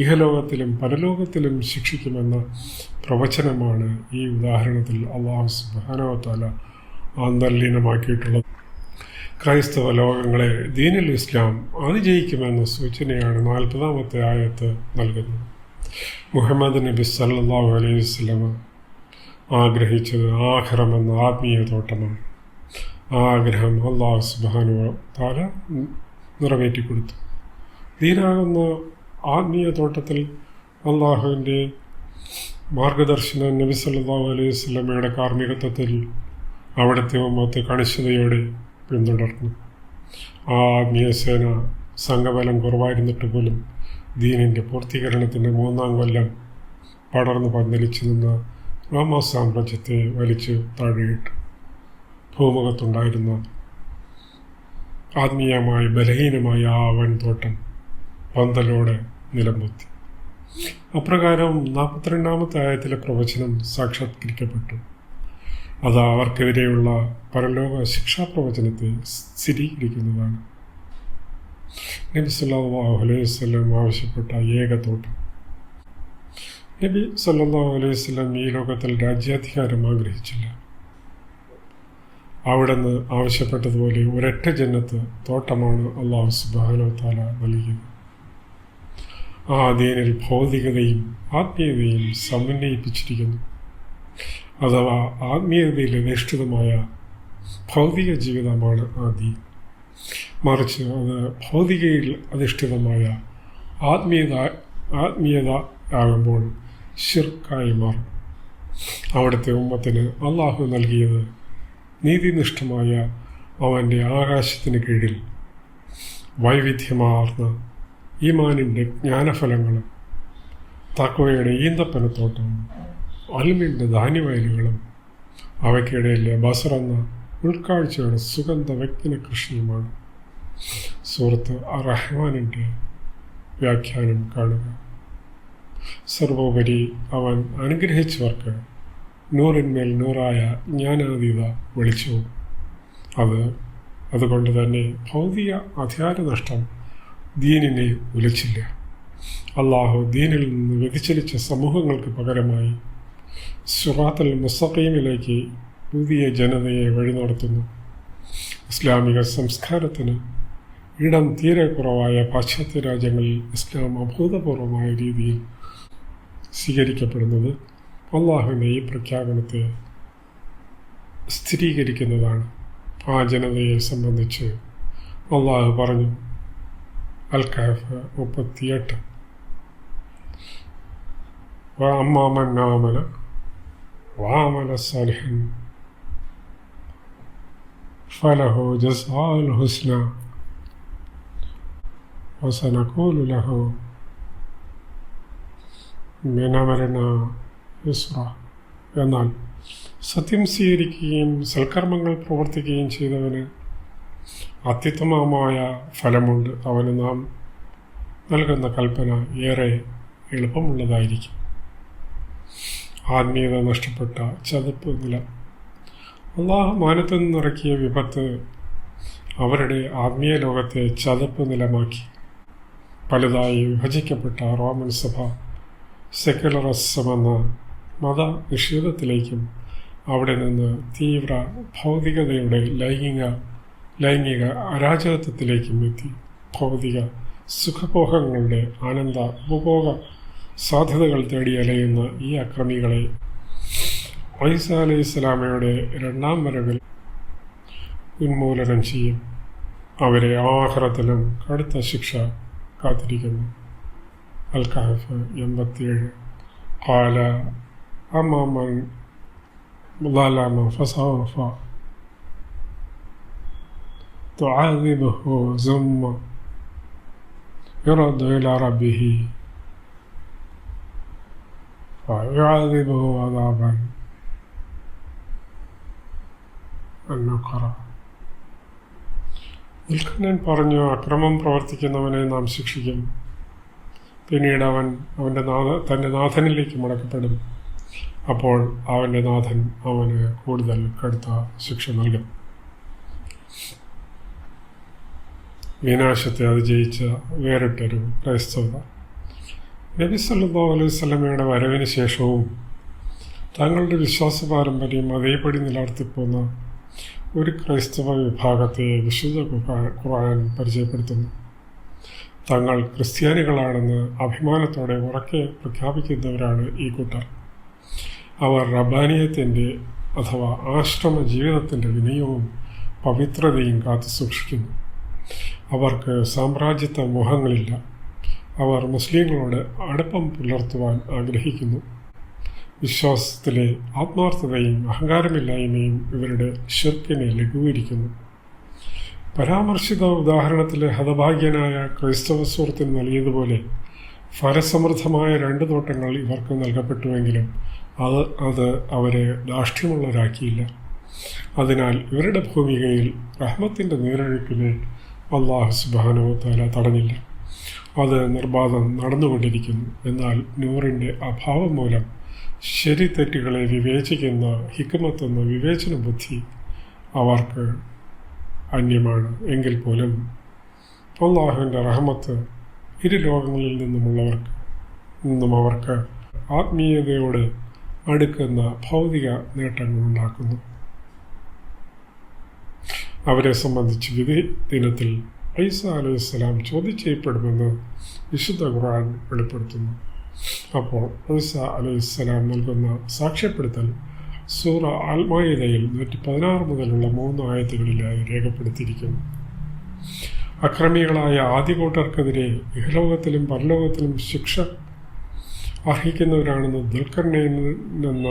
Speaker 1: ഇഹലോകത്തിലും പരലോകത്തിലും ശിക്ഷിക്കുമെന്ന പ്രവചനമാണ് ഈ ഉദാഹരണത്തിൽ അള്ളാഹു സുബ്ഹാനഹു വ തആല അന്തർലീനമാക്കിയിട്ടുള്ളത്. ക്രൈസ്തവ ലോകങ്ങളെ ദീനുൽ ഇസ്ലാം അതിജയിക്കുമെന്ന സൂചനയാണ് 40-ാമത്തെ ആയത്ത് നൽകുന്നത്. മുഹമ്മദ് നബി സല്ലല്ലാഹു അലൈഹി വസല്ലം ആഗ്രഹിച്ചത് ആഖിറമെന്ന ആത്മീയ തോട്ടമാണ്. ആ ആഗ്രഹം അല്ലാഹു സുബ്ഹാനഹു വ തആല നിറവേറ്റിക്കൊടുത്തു. ദീനാകുന്ന ആത്മീയ തോട്ടത്തിൽ അള്ളാഹുവിൻ്റെ മാർഗദർശനം നബി സല്ലല്ലാഹു അലൈഹി വസല്ലമയുടെ കാർമ്മികത്വത്തിൽ അവിടുത്തെ ഉമ്മത്ത് കണിശതയോടെ പിന്തുടർന്നു. ആ ആത്മീയ സേന സംഘബലം കുറവായിരുന്നിട്ട് പോലും ദീനിൻ്റെ പൂർത്തീകരണത്തിൻ്റെ 3-ാം കൊല്ലം പടർന്നു പന്തലിച്ചു നിന്ന റോമാ സാമ്രാജ്യത്തെ വലിച്ചു താഴെയിട്ടു. ഭൂമുഖത്തുണ്ടായിരുന്ന ആത്മീയമായി ബലഹീനമായ ആ വൻതോട്ടം പന്തലോടെ നിലംപൊത്തി. അപ്രകാരം 42-ാമത്തെ ആയത്തിലെ പ്രവചനം സാക്ഷാത്കരിക്കപ്പെട്ടു. അത് അവർക്കെതിരെയുള്ള പരലോക ശിക്ഷാപ്രവചനത്തെ സ്ഥിരീകരിക്കുന്നതാണ്. നബി സല്ലല്ലാഹു അലൈഹി വസല്ലം ആവശ്യപ്പെട്ട ഏകത്തോട്ടം. നബി സല്ലല്ലാഹു അലൈഹി വസല്ലം ഈ ലോകത്തിൽ രാജ്യാധികാരം ആഗ്രഹിച്ചില്ല. അവിടുന്ന് ആവശ്യപ്പെട്ടതുപോലെ ഒരൊറ്റ ജന്നത്ത് തോട്ടമാണ് അല്ലാഹു സുബ്ഹാനഹു വ തആല നൽകിയത്. ആ ദീനിൽ ഭൗതികതയും ആത്മീയതയും സമന്വയിപ്പിച്ചിരിക്കുന്നു. അഥവാ ആത്മീയതയിൽ അധിഷ്ഠിതമായ ഭൗതിക ജീവിതമാണ് ആ ദീൻ. മറിച്ച് അത് ഭൗതികയിൽ അധിഷ്ഠിതമായ ആത്മീയത ആകുമ്പോൾ ശിർക്കായി മാറും. അവിടുത്തെ ഉമ്മത്തിന് അള്ളാഹു നൽകിയത് നീതിനിഷ്ഠമായ അവൻ്റെ ആകാശത്തിന് കീഴിൽ വൈവിധ്യമാർന്ന ഈമാനിൻ്റെ ജ്ഞാനഫലങ്ങളും തഖ്വയുടെ ഈന്തപ്പനത്തോട്ടവും അൽമിൻ്റെ ധാന്യവയലുകളും അവയ്ക്കിടയിലെ ബസർ എന്ന ഉൾക്കാഴ്ചയുടെ സുഗന്ധ വ്യക്തിന കൃഷിയുമാണ്. സൂറത്ത് അർ-റഹ്മാനിൻ്റെ വ്യാഖ്യാനം കാണുക. സർവോപരി അവൻ അനുഗ്രഹിച്ചവർക്ക് നൂറിന്മേൽ നൂറായ ജ്ഞാനാതീത വെളിച്ചവും. അതുകൊണ്ട് തന്നെ ഭൗതിക അധികാരനഷ്ടം ദീനിനെ ഉലച്ചില്ല. അള്ളാഹു ദീനിൽ നിന്ന് വ്യതിചലിച്ച സമൂഹങ്ങൾക്ക് പകരമായി സിറാത്തുൽ മുസ്തഖീമിലേക്ക് പുതിയ ജനതയെ വഴി നടത്തുന്നു. ഇസ്ലാമിക സംസ്കാരത്തിന് ഇടം തീരെ കുറവായ പാശ്ചാത്യ രാജ്യങ്ങളിൽ ഇസ്ലാം അഭൂതപൂർവമായ രീതിയിൽ സ്വീകരിക്കപ്പെടുന്നത് അള്ളാഹുവിൻ്റെ ഈ പ്രഖ്യാപനത്തെ സ്ഥിരീകരിക്കുന്നതാണ്. ആ ജനതയെ സംബന്ധിച്ച് അള്ളാഹു പറഞ്ഞു, അൽ-കഹഫ് 38, وأما من آمن وعمل صالحا فله جزاء الحسنى وسنقول له من أمرنا يسرا. എന്നാൽ സത്യം സ്വീകരിക്കുകയും സൽക്കർമ്മങ്ങൾ പ്രവർത്തിക്കുകയും ചെയ്തവന് അത്യുത്തമമായ ഫലമുണ്ട്. അവന് നാം നൽകുന്ന കൽപ്പന ഏറെ എളുപ്പമുള്ളതായിരിക്കും. ആത്മീയത നഷ്ടപ്പെട്ട ചതുപ്പ് നില. അള്ളാഹു മാനത്തു നിന്നിറക്കിയ വിപത്ത് അവരുടെ ആത്മീയ ലോകത്തെ ചതുപ്പ് നിലമാക്കി. പലതായി വിഭജിക്കപ്പെട്ട റോമൻ സഭ സെക്യുലറിസം എന്ന മത നിഷേധത്തിലേക്കും അവിടെ നിന്ന് തീവ്ര ഭൗതികതയുടെ ലൈംഗിക അരാജകത്വത്തിലേക്കും എത്തി. ഭൗതിക സുഖഭോഗങ്ങളുടെ ആനന്ദ ഉപഭോഗ സാധ്യതകൾ തേടി അലയുന്ന ഈ അക്രമികളെ ഈസാ അലൈഹിസ്സലാമയുടെ രണ്ടാം വരവിൽ ഉന്മൂലനം ചെയ്യും. അവരെ ആഖിറത്തിലും കടുത്ത ശിക്ഷ കാത്തിരിക്കുന്നു. അൽ-കഹഫ് 87. ഖാല അമ്മാ മൻ ളലമ ഫസൗഫ തുഅദിബുഹു സുമ്മ യുറദ്ദു ഇലാ റബ്ബിഹി ഫയുഅദിബുഹു അദാബൻ അന്നഖറ. ദുൽഖർനൈൻ പറഞ്ഞു, അക്രമം പ്രവർത്തിക്കുന്നവനെ നാം ശിക്ഷിക്കും. പിന്നീട് അവൻ തൻ്റെ നാഥനിലേക്ക് മടക്കപ്പെടും. അപ്പോൾ അവൻ്റെ നാഥൻ അവന് കൂടുതൽ കടുത്ത ശിക്ഷ നൽകും. വിനാശത്തെ അതിജയിച്ച വേറിട്ടൊരു ക്രൈസ്തവത. നബി സല്ലല്ലാഹു അലൈഹി വസല്ലമയുടെ വരവിന് ശേഷവും തങ്ങളുടെ വിശ്വാസ പാരമ്പര്യം അതേപടി നിലനിർത്തിപ്പോന്ന ഒരു ക്രൈസ്തവ വിഭാഗത്തെ വിശുദ്ധ ഖുർആൻ പരിചയപ്പെടുത്തുന്നു. തങ്ങൾ ക്രിസ്ത്യാനികളാണെന്ന് അഭിമാനത്തോടെ ഉറക്കെ പ്രഖ്യാപിക്കുന്നവരാണ് ഈ കൂട്ടർ. അവർ റബ്ബാനിയത്തിൻ്റെ അഥവാ ആശ്രമ ജീവിതത്തിൻ്റെ വിനയവും പവിത്രതയും കാത്തു സൂക്ഷിക്കുന്നു. അവർക്ക് സാമ്രാജ്യത്വ മോഹങ്ങളില്ല. അവർ മുസ്ലിങ്ങളോട് അടുപ്പം പുലർത്തുവാൻ ആഗ്രഹിക്കുന്നു. വിശ്വാസത്തിലെ ആത്മാർത്ഥതയും അഹങ്കാരമില്ലായ്മയും ഇവരുടെ ശിർക്കിനെ ലഘൂകരിക്കുന്നു. പരാമർശിത ഉദാഹരണത്തിലെ ഹതഭാഗ്യനായ ക്രൈസ്തവ സുഹൃത്തിന് നൽകിയതുപോലെ ഫലസമൃദ്ധമായ 2 തോട്ടങ്ങൾ ഇവർക്ക് നൽകപ്പെട്ടുവെങ്കിലും അത് അവരെ ധാർഷ്ട്യമുള്ളവരാക്കിയില്ല. അതിനാൽ ഇവരുടെ ഭൂമികയിൽ റഹ്മത്തിൻ്റെ നീരൊഴുക്കിനെ അല്ലാഹു സുബ്ഹാനഹു വ തആല തടഞ്ഞില്ല. അത് നിർബാധം നടന്നുകൊണ്ടിരിക്കുന്നു. എന്നാൽ നൂറിൻ്റെ അഭാവം മൂലം ശരി തെറ്റുകളെ വിവേചിക്കുന്ന ഹിക്മത്തെന്ന വിവേചന ബുദ്ധി അവർക്ക് അന്യമാണ്. എങ്കിൽ പോലും അല്ലാഹുവിൻ്റെ റഹ്മത്ത് ഇരു ലോകങ്ങളിൽ നിന്നും അവർക്ക് ആത്മീയതയോട് അടുക്കുന്ന ഭൗതിക നേട്ടങ്ങൾ ഉണ്ടാക്കുന്നു. അവരെ സംബന്ധിച്ച് വിധി ദിനത്തിൽ ഈസാ അലൈഹിസ്സലാം ചോദ്യം ചെയ്യപ്പെടുമെന്ന് വിശുദ്ധ ഖുർആൻ വെളിപ്പെടുത്തുന്നു. അപ്പോൾ ഈസാ അലൈഹിസ്സലാം നൽകുന്ന സാക്ഷ്യപ്പെടുത്തൽ സൂറ അൽ-മാഇദയിൽ 116 മുതലുള്ള 3 ആയത്തുകളിലായി രേഖപ്പെടുത്തിയിരിക്കുന്നു. അക്രമികളായ ആദ്യ കൂട്ടർക്കെതിരെ ഇഹലോകത്തിലും പരലോകത്തിലും ശിക്ഷ അർഹിക്കുന്നവരാണെന്ന് ദുൽഖർനൈൻ എന്ന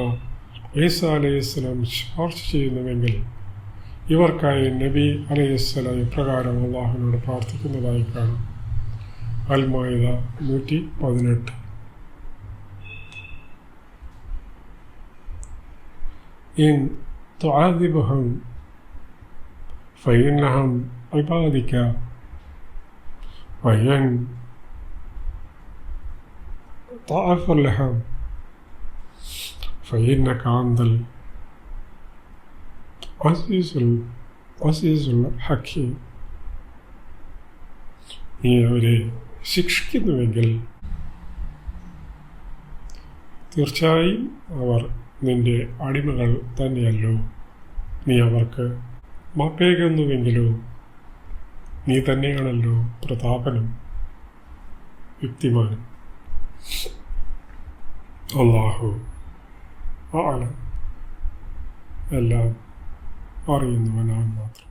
Speaker 1: ഈസാ അലൈഹിസ്സലാം ശുപാർശ ചെയ്യുന്നുവെങ്കിൽ ഇവർക്കായി നബി അലൈഹിസ്സലാം ഇപ്രകാരം അല്ലാഹുവിനോട് പ്രാർത്ഥിക്കുന്നതായി കാണാം. അൽ-മാഇദ 118. ഇൻ തുഅദിബുഹും ഫഇന്നഹും ഇബാദിക വഇൻ ضعف اللحم فإنك أنت العزيز الحكيم. നീ അവരെ ശിക്ഷിക്കുന്നുവെങ്കിൽ തീർച്ചയായും അവർ നിന്റെ അടിമകൾ തന്നെയല്ലോ. നീ അവർക്ക് മാപ്പേകുന്നുവെങ്കിലോ നീ തന്നെയാണല്ലോ പ്രതാപനും യുക്തിമാനും. അല്ലാഹു അഅലം, എല്ലാം അറിയുന്നവനാണ് മാത്രം.